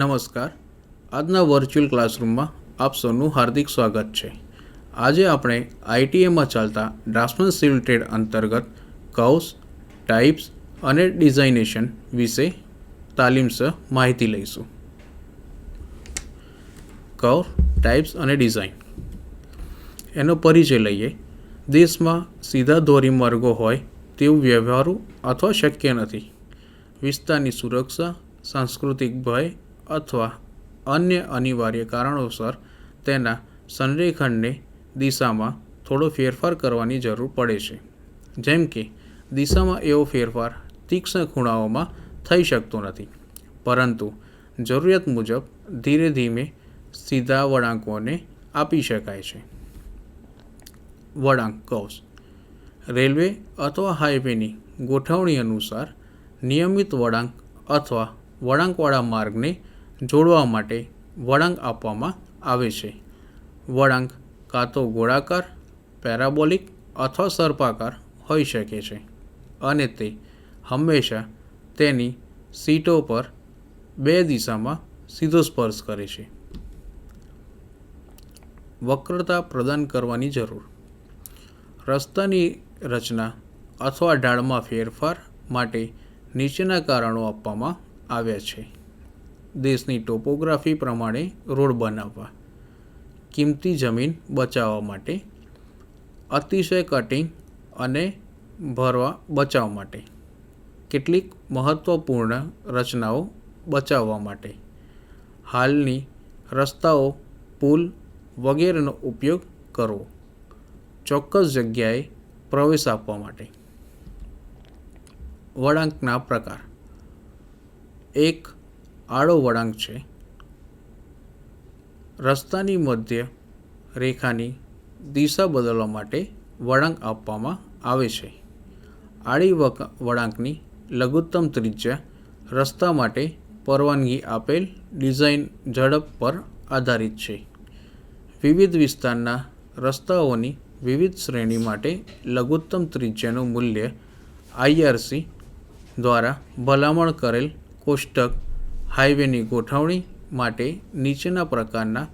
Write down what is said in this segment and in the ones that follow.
નમસ્કાર. આજના વર્ચ્યુઅલ ક્લાસરૂમમાં આપ સૌનું હાર્દિક સ્વાગત છે. આજે આપણે આઈટીએમાં ચાલતા ડ્રાફ્ટ્સમેન સિવિલ ટ્રેડ અંતર્ગત કર્વ્સ, ટાઇપ્સ અને ડિઝાઇનેશન વિશે તાલીમસર માહિતી લઈશું. કર્વ, ટાઇપ્સ અને ડિઝાઇન એનો પરિચય લઈએ. દેશમાં સીધા ધોરીમાર્ગો હોય તેવું વ્યવહારુ અથવા શક્ય નથી. વિસ્તારની સુરક્ષા, સાંસ્કૃતિક ભય અથવા અન્ય અનિવાર્ય કારણોસર તેના સંરેખણને દિશામાં થોડો ફેરફાર કરવાની જરૂર પડે છે. જેમ કે દિશામાં એવો ફેરફાર તીક્ષ્ણ ખૂણાઓમાં થઈ શકતો નથી, પરંતુ જરૂરિયાત મુજબ ધીરે ધીમે સીધા વળાંકોને આપી શકાય છે. વળાંક કર્વ્સ રેલવે અથવા હાઈવેની ગોઠવણી અનુસાર નિયમિત વળાંક અથવા વળાંકવાળા માર્ગને જોડવા માટે વળાંક આપવામાં આવે છે. વળાંક કાં તો ગોળાકાર, પેરાબોલિક અથવા સર્પાકાર હોઈ શકે છે અને તે હંમેશા તેની સીટો પર બે દિશામાં સીધો સ્પર્શ કરે છે. વક્રતા પ્રદાન કરવાની જરૂર. રસ્તાની રચના અથવા ઢાળમાં ફેરફાર માટે નીચેના કારણો આપવામાં આવ્યા છે. દેશની ટોપોગ્રાફી પ્રમાણે રોડ બનાવવા, કિંમતી જમીન બચાવવા માટે, અતિશય કટિંગ અને ભરવા બચાવ માટે, કેટલીક મહત્ત્વપૂર્ણ રચનાઓ બચાવવા માટે, હાલની રસ્તાઓ, પુલ વગેરેનો ઉપયોગ કરવો, ચોક્કસ જગ્યાએ પ્રવેશ આપવા માટે. વળાંકના પ્રકાર. એક આડો વળાંક છે. રસ્તાની મધ્ય રેખાની દિશા બદલવા માટે વળાંક આપવામાં આવે છે. આડી વળાંકની લઘુત્તમ ત્રિજ્યા રસ્તા માટે પરવાનગી આપેલ ડિઝાઇન ઝડપ પર આધારિત છે. વિવિધ વિસ્તારના રસ્તાઓની વિવિધ શ્રેણી માટે લઘુત્તમ ત્રિજ્યાનું મૂલ્ય IRC દ્વારા ભલામણ કરેલ કોષ્ટક હાઈવેની ગોઠવણી માટે નીચેના પ્રકારના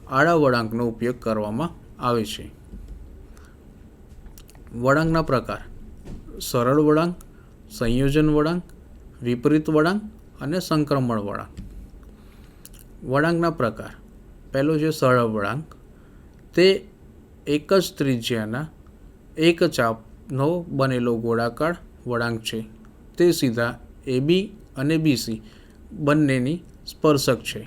આડા વળાંકનો ઉપયોગ કરવામાં આવે છે. વળાંકના પ્રકાર: સરળ વળાંક, સંયોજન વળાંક, વિપરીત વળાંક અને સંક્રમણ વળાંક. વળાંકના પ્રકાર: પહેલો છે સરળ વળાંક. તે એક જ ત્રિજ્યાના એક ચાપનો બનેલો ગોળાકાર વળાંક છે. તે સીધા AB અને BC બંનેની સ્પર્શક છે.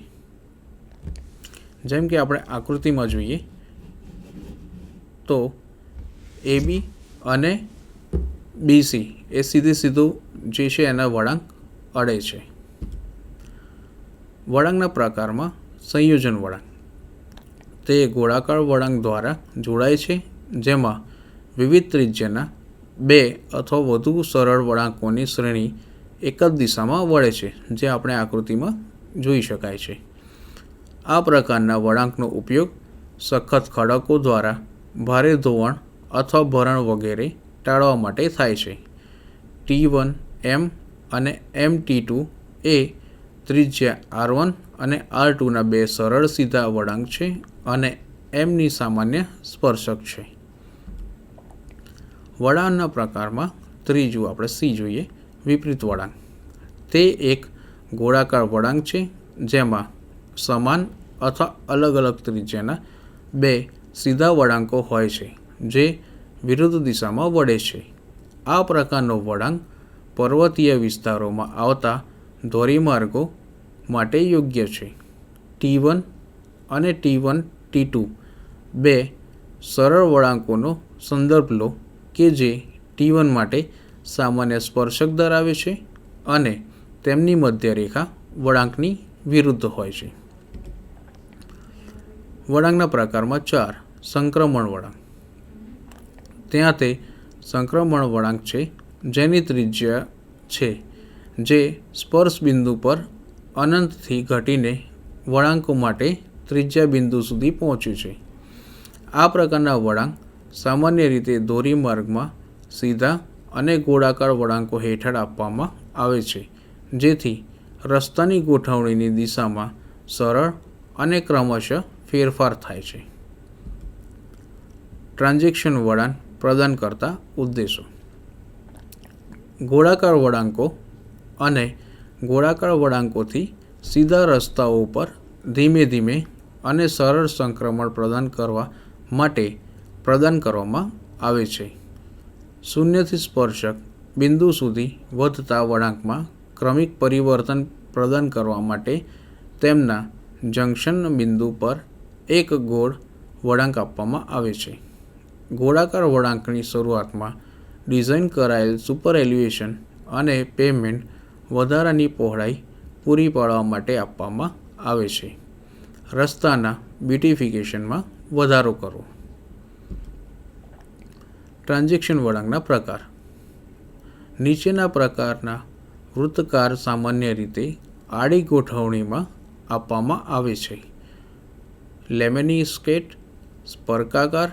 જેમ કે આપણે આકૃતિમાં જોઈએ તો AB અને BC એ સીધું જે છે એના વળાંક અડે છે. વળાંકના પ્રકારમાં સંયોજન વળાંક. તે ગોળાકાર વળાંક દ્વારા જોડાય છે, જેમાં વિવિધ ત્રિજ્યાના બે અથવા વધુ સરળ વળાંકોની શ્રેણી એક જ દિશામાં વળે છે, જે આપણે આકૃતિમાં જોઈ શકાય છે. આ પ્રકારના વળાંકનો ઉપયોગ સખત ખડકો દ્વારા ભારે ધોવાણ અથવા ભરણ વગેરે ટાળવા માટે થાય છે. T1M અને MT2 એ ત્રિજ્યા R1 અને R2ના બે સરળ સીધા વળાંક છે અને Mની સામાન્ય સ્પર્શક છે. વળાંકના પ્રકારમાં ત્રીજું આપણે C જોઈએ, વિપરીત વળાંક. તે એક ગોળાકાર વળાંક છે જેમાં સમાન અથવા અલગ અલગ ત્રિજ્યાના બે સીધા વળાંકો હોય છે જે વિરુદ્ધ દિશામાં વળે છે. આ પ્રકારનો વળાંક પર્વતીય વિસ્તારોમાં આવતા ધોરીમાર્ગો માટે યોગ્ય છે. T1 અને T1T2 બે સરળ વળાંકોનો સંદર્ભ લો કે જે T1 માટે સામાન્ય સ્પર્શક ધરાવે છે અને તેમની મધ્ય રેખા વળાંકની વિરુદ્ધ હોય છે. વળાંકના પ્રકારમાં 4. સંક્રમણ વળાંક. ત્યાં તે સંક્રમણ વળાંક છે જેની ત્રિજ્યા છે જે સ્પર્શ બિંદુ પર અનંતથી ઘટીને વળાંકો માટે ત્રિજ્યા બિંદુ સુધી પહોંચે છે. આ પ્રકારના વળાંક સામાન્ય રીતે ધોરીમાર્ગમાં સીધા અને ગોળાકાર વળાંકો હેઠળ આપવામાં આવે છે, જેથી રસ્તાની ગોઠવણીની દિશામાં સરળ અને ક્રમશઃ ફેરફાર થાય છે. ટ્રાન્ઝેક્શન વળાંક પ્રદાન કરતા ઉદ્દેશો. ગોળાકાર વળાંકો અને ગોળાકાર વળાંકોથી સીધા રસ્તાઓ પર ધીમે ધીમે અને સરળ સંક્રમણ પ્રદાન કરવા માટે પ્રદાન કરવામાં આવે છે. શૂન્યથી સ્પર્શક બિંદુ સુધી વધતા વળાંકમાં ક્રમિક પરિવર્તન પ્રદાન કરવા માટે તેમના જંકશન બિંદુ પર એક ગોળ વળાંક આપવામાં આવે છે. ગોળાકાર વળાંકની શરૂઆતમાં ડિઝાઇન કરાયેલ સુપર એલિવેશન અને પેવમેન્ટ વધારાની પહોળાઈ પૂરી પાડવા માટે આપવામાં આવે છે. રસ્તાના બ્યુટિફિકેશનમાં વધારો કરવો. ટ્રાન્ઝેક્શન વળાંકના પ્રકાર. નીચેના પ્રકારના વૃત્તકાર સામાન્ય રીતે આડી ગોઠવણીમાં આપવામાં આવે છે. લેમિનિસ્કેટ, સ્પર્કાકાર,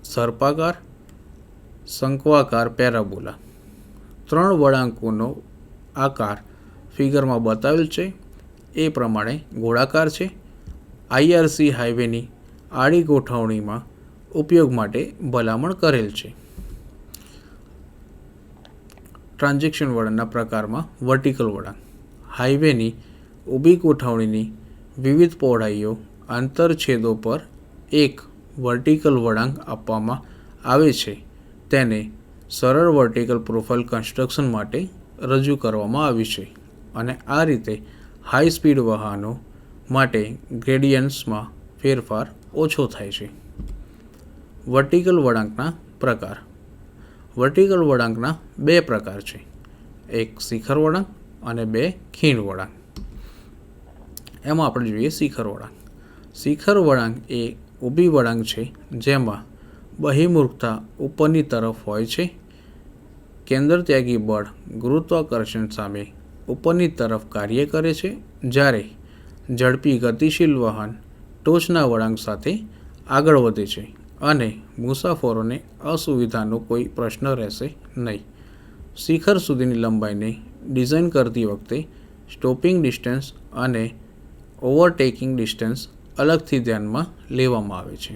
સર્પાકાર, શંક્વાકાર પેરાબોલા. 3 વળાંકોનો આકાર ફિગરમાં બતાવેલ છે એ પ્રમાણે ગોળાકાર છે. IRC હાઈવેની આડી ગોઠવણીમાં ઉપયોગ માટે ભલામણ કરેલ છે. ટ્રાન્ઝેક્શન વળાંકના પ્રકારમાં વર્ટિકલ વળાંક. હાઈવેની ઊભી ગોઠવણીની વિવિધ પહોળાઈઓ આંતરછેદો પર એક વર્ટિકલ વળાંક આપવામાં આવે છે. તેને સરળ વર્ટિકલ પ્રોફાઇલ કન્સ્ટ્રક્શન માટે રજૂ કરવામાં આવ્યું છે અને આ રીતે હાઈ સ્પીડ વાહનો માટે ગ્રેડિયન્ટ્સમાં ફેરફાર ઓછો થાય છે. વર્ટિકલ વળાંકના પ્રકાર. વર્ટિકલ વળાંકના 2 પ્રકાર છે. એક શિખર વળાંક અને 2 ખીણ વળાંક. એમાં આપણે જોઈએ શિખર વળાંક. શિખર વળાંક એ ઊભી વળાંક છે જેમાં બહિર્મુખતા ઉપરની તરફ હોય છે. કેન્દ્રત્યાગી બળ ગુરુત્વાકર્ષણ સામે ઉપરની તરફ કાર્ય કરે છે, જ્યારે ઝડપી ગતિશીલ વાહન ટોચના વળાંક સાથે આગળ વધે છે અને મુસાફરોને અસુવિધાનો કોઈ પ્રશ્ન રહેશે નહીં. શિખર સુધીની લંબાઈને ડિઝાઇન કરતી વખતે સ્ટોપિંગ ડિસ્ટન્સ અને ઓવરટેકિંગ ડિસ્ટન્સ અલગથી ધ્યાનમાં લેવામાં આવે છે.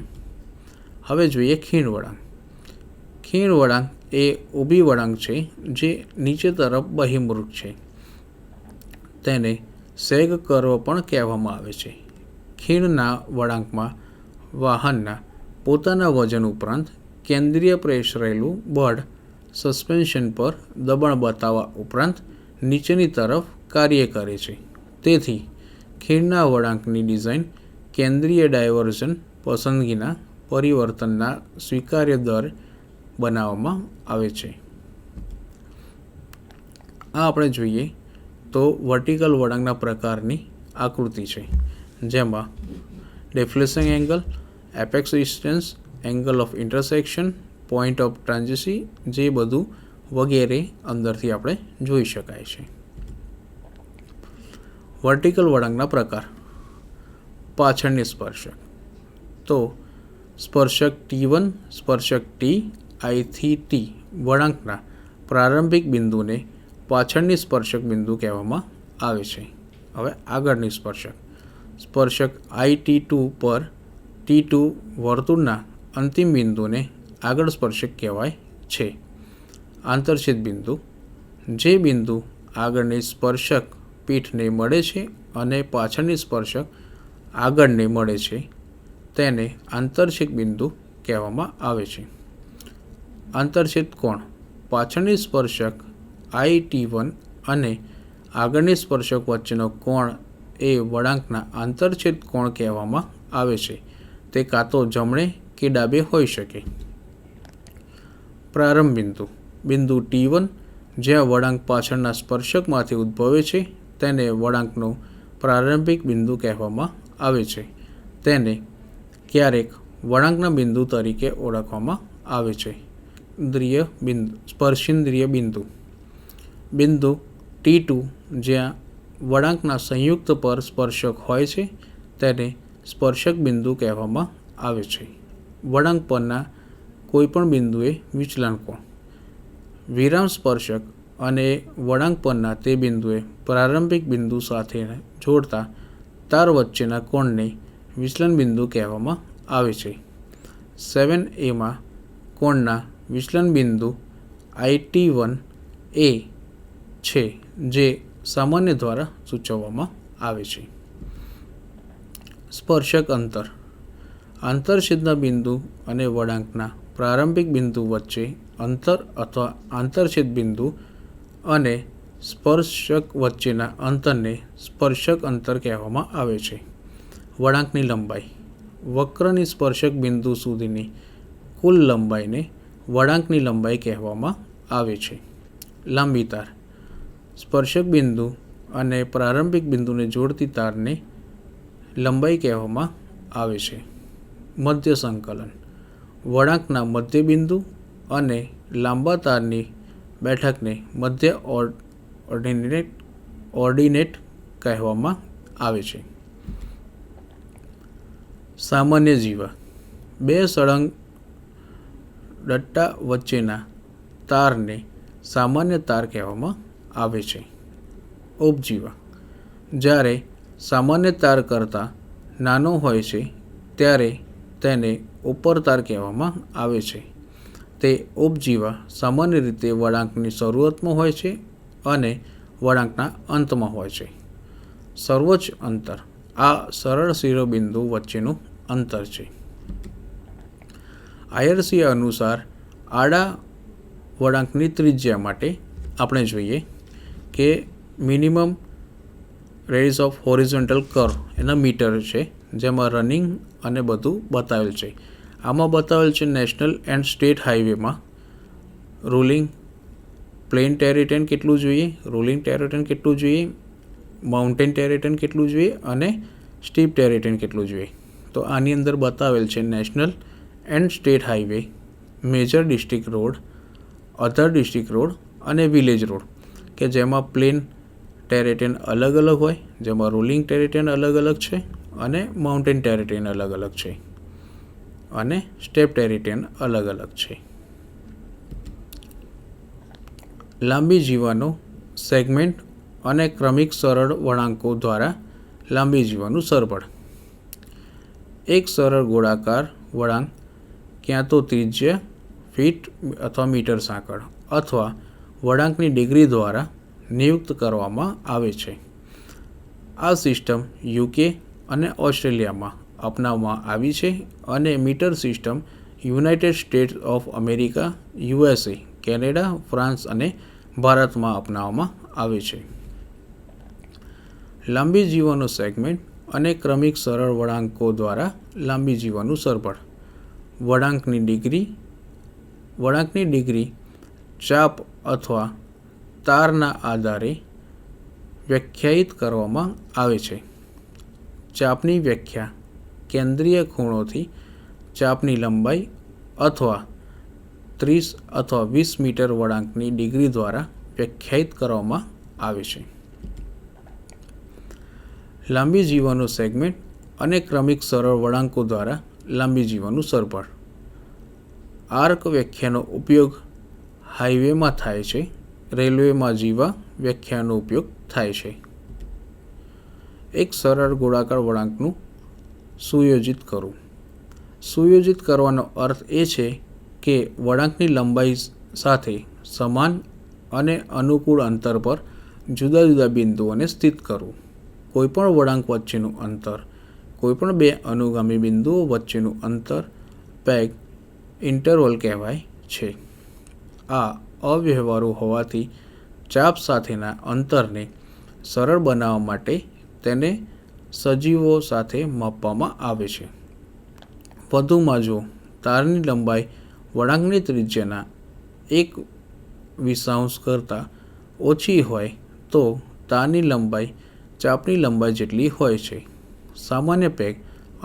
હવે જોઈએ ખીણ વળાંક. ખીણ વળાંક એ ઊભી વળાંક છે જે નીચે તરફ બહિર્મુખ છે. તેને સેગ કર્વ પણ કહેવામાં આવે છે. ખીણના વળાંકમાં વાહનના પોતાના વજન ઉપરાંત કેન્દ્રીય પ્રેશરેલું બળ સસ્પેન્શન પર દબાણ બતાવવા ઉપરાંત નીચેની તરફ કાર્ય કરે છે. તેથી ખીણના વળાંકની ડિઝાઇન કેન્દ્રીય ડાયવર્ઝન પસંદગીના પરિવર્તનના સ્વીકાર્ય દર બનાવવામાં આવે છે. આ આપણે જોઈએ તો વર્ટિકલ વળાંકના પ્રકારની આકૃતિ છે, જેમાં deflection angle, apex distance, angle of intersection, point of transition, જે બધું વગેરે અંદરથી આપણે જોઈ શકાય છે. વર્ટિકલ વળાંકના પ્રકાર. પાછળની સ્પર્શક. તો સ્પર્શક T1, સ્પર્શક T, I થી T વળાંકના પ્રારંભિક બિંદુને પાછળની સ્પર્શક બિંદુ કહેવામાં આવે છે. હવે આગળની સ્પર્શક. સ્પર્શક IT2 પર T2 વર્તુળના અંતિમ બિંદુને આગળ સ્પર્શક કહેવાય છે. આંતરછેદ બિંદુ. જે બિંદુ આગળની સ્પર્શક પીઠને મળે છે અને પાછળની સ્પર્શક આગળને મળે છે તેને આંતરછેદ બિંદુ કહેવામાં આવે છે. આંતરછેદ કોણ. પાછળની સ્પર્શક IT1 અને આગળની સ્પર્શક વચ્ચેનો કોણ એ વળાંકના આંતરછેદ કોણ કહેવામાં આવે છે. તે કાં તો જમણે કે ડાબે હોઈ શકે. પ્રારંભ બિંદુ. બિંદુ T1 જ્યાં વળાંક પાછળના સ્પર્શકમાંથી ઉદ્ભવે છે તેને વળાંકનો પ્રારંભિક બિંદુ કહેવામાં આવે છે. તેને ક્યારેક વળાંકના બિંદુ તરીકે ઓળખવામાં આવે છે. સ્પર્શેન્દ્રિય બિંદુ. બિંદુ T2 જ્યાં વળાંકના સંયુક્ત પર સ્પર્શક હોય છે તેને સ્પર્શક બિંદુ કહેવામાં આવે છે. વળાંક પરના કોઈપણ બિંદુએ વિચલન કોણ. વિરામ સ્પર્શક અને વળાંક પરના તે બિંદુએ પ્રારંભિક બિંદુ સાથે જોડતા તાર વચ્ચેના કોણને વિચલન બિંદુ કહેવામાં આવે છે. 7a કોણના વિચલન બિંદુ IT1 એ છે જે સામાન્ય દ્વારા સૂચવવામાં આવે છે. સ્પર્શક અંતર આંતરછેદના બિંદુ અને વળાંકના પ્રારંભિક બિંદુ વચ્ચે અંતર અથવા આંતરછેદ બિંદુ અને સ્પર્શક વચ્ચેના અંતરને સ્પર્શક અંતર કહેવામાં આવે છે. વળાંકની લંબાઈ વક્રની સ્પર્શક બિંદુ સુધીની કુલ લંબાઈને વળાંકની લંબાઈ કહેવામાં આવે છે. લાંબી તાર સ્પર્શક બિંદુ અને પ્રારંભિક બિંદુને જોડતી તારને લંબાઈ કહેવામાં આવે છે. મધ્ય સંકલન વળાંકના મધ્ય બિંદુ અને લાંબા તારની બેઠકને મધ્ય ઓર્ડિનેટ કહેવામાં આવે છે. સામાન્ય જીવા બે સળંગ ડટ્ટા વચ્ચેના તારને સામાન્ય તાર કહેવામાં આવે છે. ઉપજીવા જ્યારે સામાન્ય તાર કરતાં નાનો હોય છે ત્યારે તેને ઉપર તાર કહેવામાં આવે છે. તે ઉપજીવા સામાન્ય રીતે વળાંકની શરૂઆતમાં હોય છે અને વળાંકના અંતમાં હોય છે. સર્વોચ્ચ અંતર આ સરળ શિરોબિંદુ વચ્ચેનું અંતર છે. IRC અનુસાર આડા વળાંકની ત્રિજ્યા માટે આપણે જોઈએ કે minimum radius of horizontal curve એના મીટર છે, જેમાં રનિંગ અને બધું બતાવેલ છે. આમાં બતાવેલ છે નેશનલ એન્ડ સ્ટેટ હાઈવેમાં રૂલિંગ પ્લેન ટેરેટન કેટલું જોઈએ, રૂલિંગ ટેરેટન કેટલું જોઈએ, માઉન્ટેન ટેરેટન કેટલું જોઈએ અને સ્ટીપ ટેરેટન કેટલું જોઈએ. તો આની અંદર બતાવેલ છે national and state highway, major district road, other district road અને વિલેજ રોડ, કે જેમાં પ્લેન ટેરેટન અલગ અલગ હોય, જેમાં રૂલિંગ ટેરેટન અલગ અલગ છે અને માઉન્ટેન ટેરેટન અલગ અલગ છે અને સ્ટેપ ટેરેટન અલગ અલગ છે. લાંબી જીવાનો સેગમેન્ટ અને ક્રમિક સરળ વળાંકો દ્વારા લાંબી જીવાનું સરભળ. એક સરળ ગોળાકાર વળાંક ક્યાં તો ત્રિજ્યા ફીટ અથવા મીટર સાંકળ અથવા વળાંકની ડિગ્રી દ્વારા નિયુક્ત કરવામાં આવે છે. આ સિસ્ટમ UK અને ઓસ્ટ્રેલિયામાં અપનાવવામાં આવી છે અને metre system United States of America, USA, Canada, France અને ભારતમાં અપનાવવામાં આવે છે. લાંબી જીવાનો સેગમેન્ટ અને ક્રમિક સરળ વળાંકો દ્વારા લાંબી જીવાનું સરભળ. વળાંકની ડિગ્રી ચાપ અથવા તારના આધારે વ્યાખ્યાયિત કરવામાં આવે છે. ચાપની વ્યાખ્યા કેન્દ્રીય ખૂણોથી ચાપની લંબાઈ અથવા 30 અથવા 20 મીટર વળાંકની ડિગ્રી દ્વારા વ્યાખ્યાયિત કરવામાં આવે છે. લાંબી જીવાનો સેગમેન્ટ અને ક્રમિક સરળ વળાંકો દ્વારા લાંબી જીવાનું સરભળ. આર્ક વ્યાખ્યાનો ઉપયોગ હાઈવેમાં થાય છે. રેલવેમાં જીવા વ્યાખ્યાનો ઉપયોગ થાય છે. એક સરળ ગોળાકાર વળાંકનું સુયોજિત કરવું. સુયોજિત કરવાનો અર્થ એ છે કે વળાંકની લંબાઈ સાથે સમાન અને અનુકૂળ અંતર પર જુદા જુદા બિંદુઓને સ્થિત કરવું. કોઈપણ વળાંક વચ્ચેનું અંતર, કોઈપણ બે અનુગામી બિંદુઓ વચ્ચેનું અંતર પેગ ઇન્ટરવલ કહેવાય છે. આ અવ્યવહારુ હોવાથી ચાપ સાથેના અંતરને સરળ બનાવવા માટે તેને સજીવો સાથે માપવામાં આવે છે. વધુમાં જો તારની લંબાઈ વળાંકની ત્રિજ્યાના 1/20 કરતાં ઓછી હોય તો તારની લંબાઈ ચાપની લંબાઈ જેટલી હોય છે. સામાન્ય પેગ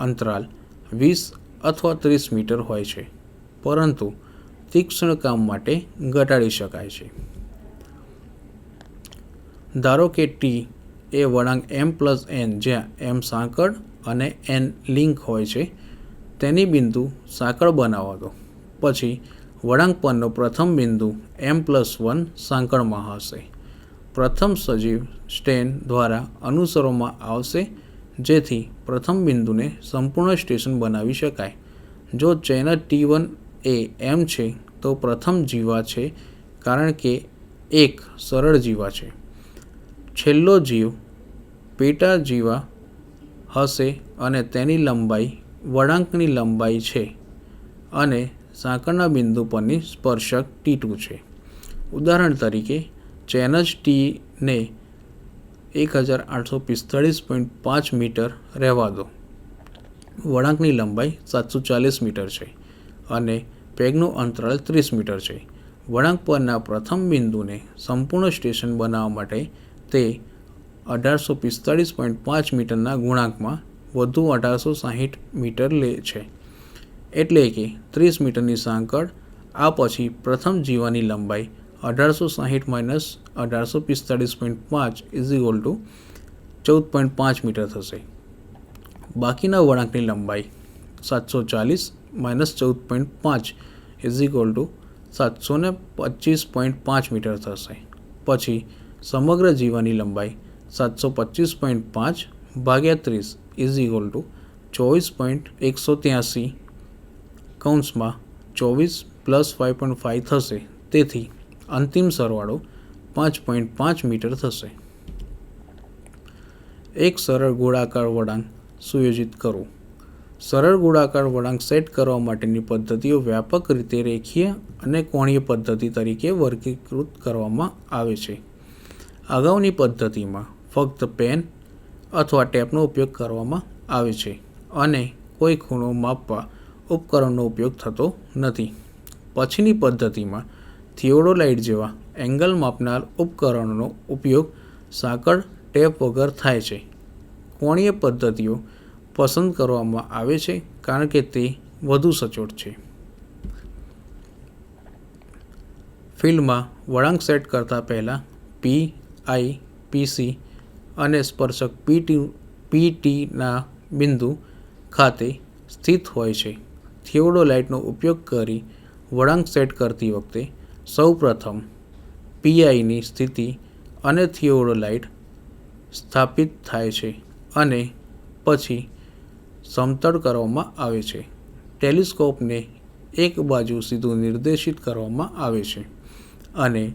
અંતરાલ 20 અથવા 30 મીટર હોય છે, પરંતુ તીક્ષ્ણ કામ માટે ઘટાડી શકાય છે. ધારો કે T એ વળાંક m+n જ્યાં m સાંકળ અને n લિંક હોય છે તેની બિંદુ સાંકળ બનાવવા દો. પછી વળાંક પરનો પ્રથમ બિંદુ M+1 સાંકળમાં હશે. પ્રથમ સજીવ સ્ટેન દ્વારા અનુસરવામાં આવશે જેથી પ્રથમ બિંદુને સંપૂર્ણ સ્ટેશન બનાવી શકાય. જો ચેનલ T1 એ M છે તો પ્રથમ જીવા છે કારણ કે એક સરળ જીવા છે. છેલ્લો જીવ પેટા જીવા હશે અને તેની લંબાઈ વળાંકની લંબાઈ છે અને સાંકળના બિંદુ પરની સ્પર્શક T2 છે. ઉદાહરણ તરીકે ચેનજ Tને 1845.5 મીટર રહેવા દો. વળાંકની લંબાઈ 740 મીટર છે અને પેગનું અંતરાલ 30 મીટર છે. વળાંક પરના પ્રથમ બિંદુને સંપૂર્ણ સ્ટેશન બનાવવા માટે તે 1845.5 મીટરના ગુણાંકમાં વધુ 1860 મીટર લે છે. એટલે કે 30 મીટરની સાંકળ. આ પછી પ્રથમ જીવાની લંબાઈ 1860 - 1845.5 14.5 મીટર થશે. બાકીના વળાંકની લંબાઈ 740 - 14.5 725.5 મીટર થશે. પછી સમગ્ર જીવાની લંબાઈ 725.5 ભાગ્યા 30 24.183 24 + 5.5 થશે. તેથી અંતિમ સરવાળો 5.5 મીટર થશે. એક સરળ ગોળાકાર વળાંક સુયોજિત કરો. સરળ ગોળાકાર વળાંક સેટ કરવા માટેની પદ્ધતિઓ વ્યાપક રીતે રેખીય અને કોણીય પદ્ધતિ તરીકે વર્ગીકૃત કરવામાં આવે છે. અગાઉની પદ્ધતિમાં ફક્ત પેન અથવા ટેપનો ઉપયોગ કરવામાં આવે છે અને કોઈ ખૂણો માપવા ઉપકરણનો ઉપયોગ થતો નથી. પછીની પદ્ધતિમાં થિયોડોલાઇટ જેવા એંગલ માપનાર ઉપકરણોનો ઉપયોગ સાંકળ ટેપ વગર થાય છે. કોણીય પદ્ધતિઓ પસંદ કરવામાં આવે છે કારણ કે તે વધુ સચોટ છે. ફિલ્ડમાં વળાંક સેટ કરતા પહેલાં P, I, PC અને સ્પર્શક PT ના બિંદુ ખાતે સ્થિત હોય છે. થિયોડોલાઇટનો ઉપયોગ કરી વળાંક સેટ કરતી વખતે સૌપ્રથમ PIની સ્થિતિ અને થિયોડોલાઇટ સ્થાપિત થાય છે અને પછી સમતળ કરવામાં આવે છે. ટેલિસ્કોપને એક બાજુ સીધું નિર્દેશિત કરવામાં આવે છે અને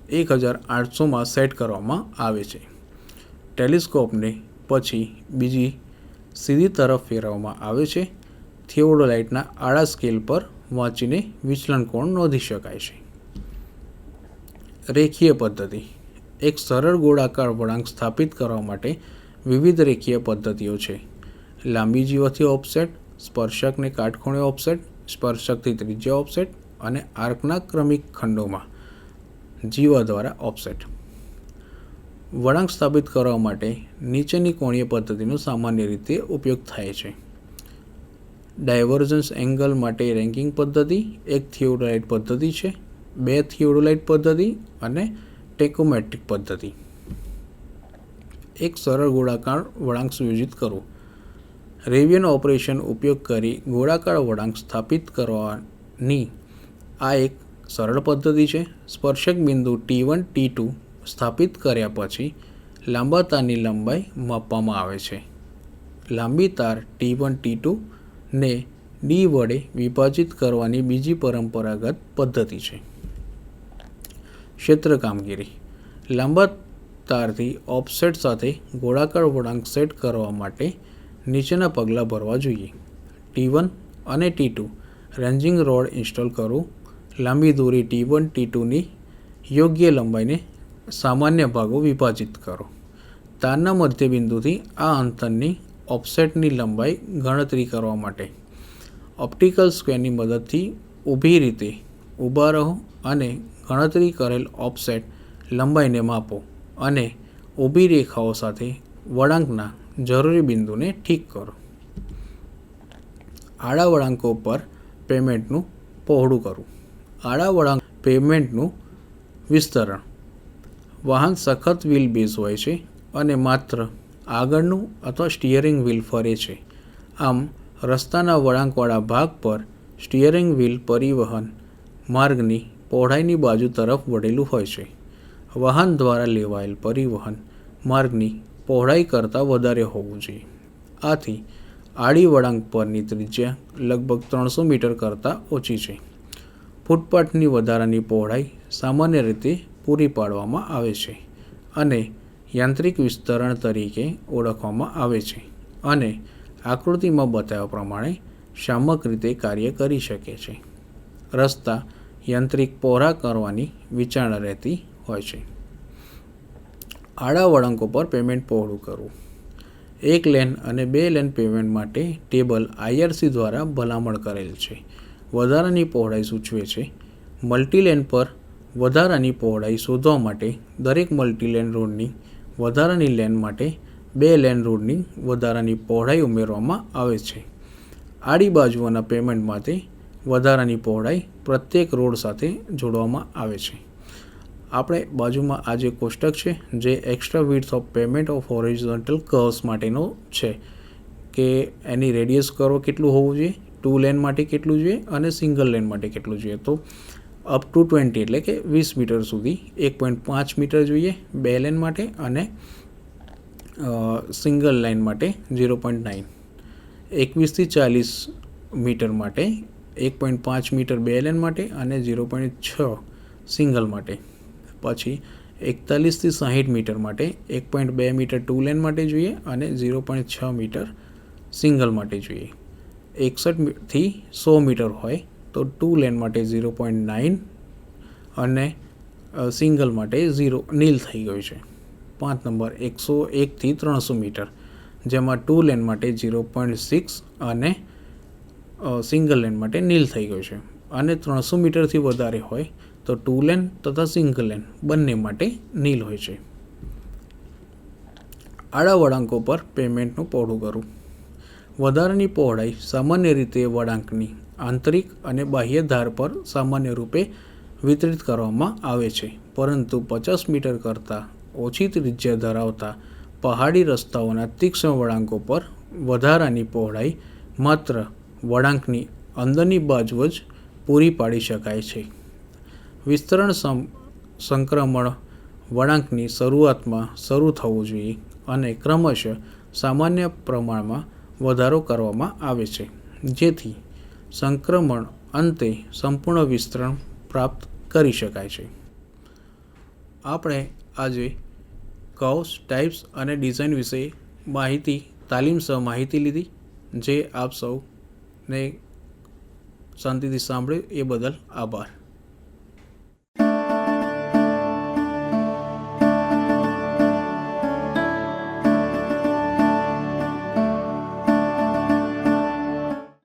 1800માં સેટ કરવામાં આવે છે. ટેલિસ્કોપને પછી બીજી સીધી તરફ ફેરવવામાં આવે છે. થિયોડોલાઇટના આડા સ્કેલ પર વાંચીને વિચલન કોણ નોંધી શકાય છે. રેખીય પદ્ધતિ. એક સરળ ગોળાકાર વળાંક સ્થાપિત કરવા માટે વિવિધ રેખીય પદ્ધતિઓ છે. લાંબી જીવાથી ઓફસેટ, સ્પર્શકને કાટખૂણે ઓફસેટ, સ્પર્શકથી ત્રિજ્યા ઓફસેટ અને આર્કના ક્રમિક ખંડોમાં જીવા દ્વારા ઓફસેટ. વળાંક સ્થાપિત કરવા માટે નીચેની કોણીય પદ્ધતિનો સામાન્ય રીતે ઉપયોગ થાય છે. ડાયવર્જન્સ એંગલ માટે રેન્કિંગ પદ્ધતિ એક થિયોડોલાઇટ પદ્ધતિ છે. 2 થિયોડોલાઇટ પદ્ધતિ અને ટેકોમેટ્રિક પદ્ધતિ. એક સરળ ગોળાકાર વળાંક સુયોજિત કરો. રેવિયન ઓપરેશન ઉપયોગ કરી ગોળાકાર વળાંક સ્થાપિત કરવાની આ એક સરળ પદ્ધતિ છે. સ્પર્શક બિંદુ T1, T2 સ્થાપિત કર્યા પછી લાંબા તારની લંબાઈ માપવામાં આવે છે. લાંબી તાર T1, T2 ને D વડે વિભાજિત કરવાની બીજી પરંપરાગત પદ્ધતિ છે. ક્ષેત્ર કામગીરી. લાંબા તારથી ઓફસેટ સાથે ગોળાકાર વળાંક સેટ કરવા માટે નીચેના પગલાં ભરવા જોઈએ. T1 અને T2 રેન્જિંગ રોડ ઇન્સ્ટોલ કરો. લાંબી દોરી T1, T2ની યોગ્ય લંબાઈને સામાન્ય ભાગો વિભાજિત કરો. તારના મધ્યબિંદુથી આ અંતરની ઓફસેટની લંબાઈ ગણતરી કરવા માટે ઓપ્ટિકલ સ્ક્વેરની મદદથી ઊભી રીતે ઊભા રહો અને ગણતરી કરેલ ઓફસેટ લંબાઈને માપો અને ઊભી રેખાઓ સાથે વળાંકના જરૂરી બિંદુને ઠીક કરો. આડા વળાંકો પર પેવમેન્ટનું પહોળું કરવું. આડા વળાંક પેવમેન્ટનું વિસ્તરણ. વાહન સખત વ્હીલ બેઝ હોય છે અને માત્ર આગળનું અથવા સ્ટિયરિંગ વ્હીલ ફરે છે. આમ રસ્તાના વળાંકવાળા ભાગ પર સ્ટિયરિંગ વ્હીલ પરિવહન માર્ગની પહોળાઈની બાજુ તરફ વળેલું હોય છે. વાહન દ્વારા લેવાયેલ પરિવહન માર્ગની પહોળાઈ કરતાં વધારે હોવું જોઈએ. આથી આડી વળાંક પરની ત્રિજ્યા લગભગ 300 મીટર કરતાં ઓછી છે. ફૂટપાથની વધારાની પહોળાઈ સામાન્ય રીતે પૂરી પાડવામાં આવે છે અને યાંત્રિક વિસ્તરણ તરીકે ઓળખવામાં આવે છે અને આકૃતિમાં બતાવ્યા પ્રમાણે શામક રીતે કાર્ય કરી શકે છે. રસ્તા યાંત્રિક પહોળા કરવાની વિચારણા રહેતી હોય છે. આડા વળાંકો પર પેમેન્ટ પહોળું કરવું. 1 લેન અને 2 લેન પેમેન્ટ માટે ટેબલ IRC દ્વારા ભલામણ કરેલ છે. વધારાની પહોળાઈ સૂચવે છે. મલ્ટીલેન પર વધારાની પહોળાઈ શોધવા માટે દરેક મલ્ટીલેન રોડની વધારાની લેન માટે 2 લેન રોડની વધારાની પહોળાઈ ઉમેરવામાં આવે છે. આડી બાજુઓના પેમેન્ટ માટે વધારાની પહોળાઈ પ્રત્યેક રોડ સાથે જોડવામાં આવે છે. આપણે બાજુમાં આ જે કોષ્ટક છે જે extra width of payment of horizontal curves માટેનો છે કે એની રેડિયસ કર્વ કેટલું હોવું જોઈએ, 2 લેન માટે કેટલું જોઈએ અને સિંગલ લેન માટે કેટલું જોઈએ. તો અપ ટુ 20 એટલે કે 20 મીટર સુધી 1.5 મીટર જોઈએ 2 લેન માટે અને સિંગલ લાઇન માટે 0.9. 21 થી 40 મીટર માટે 1.5 મીટર 2 લેન માટે અને 0.6 સિંગલ માટે. પછી 41 થી 60 મીટર માટે 1.2 મીટર 2 લેન માટે જોઈએ અને 0.6 મીટર સિંગલ માટે જોઈએ. 61 થી 100 મીટર હોય તો 2 લેન માટે 0.9 અને સિંગલ માટે 0 નીલ થઈ ગયું છે. 5 નંબર 101 થી 300 મીટર જેમાં 2 લેન માટે 0.6 અને સિંગલ લેન માટે નીલ થઈ ગયું છે અને 300 મીટરથી વધારે હોય તો 2 લેન તથા સિંગલ લેન બંને માટે નીલ હોય છે. આડા વળાંકો પર પેમેન્ટનું પહોળું કરવું. વધારાની પહોળાઈ સામાન્ય રીતે વળાંકની આંતરિક અને બાહ્ય ધાર પર સામાન્ય રૂપે વિતરિત કરવામાં આવે છે, પરંતુ 50 મીટર કરતાં ઓછી ત્રિજ્યા ધરાવતા પહાડી રસ્તાઓના તીક્ષ્ણ વળાંકો પર વધારાની પહોળાઈ માત્ર વળાંકની અંદરની બાજુ જ પૂરી પાડી શકાય છે. વિસ્તરણ સંક્રમણ વળાંકની શરૂઆતમાં શરૂ થવું જોઈએ અને ક્રમશઃ સામાન્ય પ્રમાણમાં વધારો કરવામાં આવે છે, જેથી સંક્રમણ અંતે સંપૂર્ણ વિસ્તરણ પ્રાપ્ત કરી શકાય છે. આપણે આજે કર્વ્સ, ટાઇપ્સ અને ડિઝાઇન વિશે તાલીમ સહ માહિતી લીધી, જે આપ સૌને શાંતિથી સાંભળ્યું એ બદલ આભાર.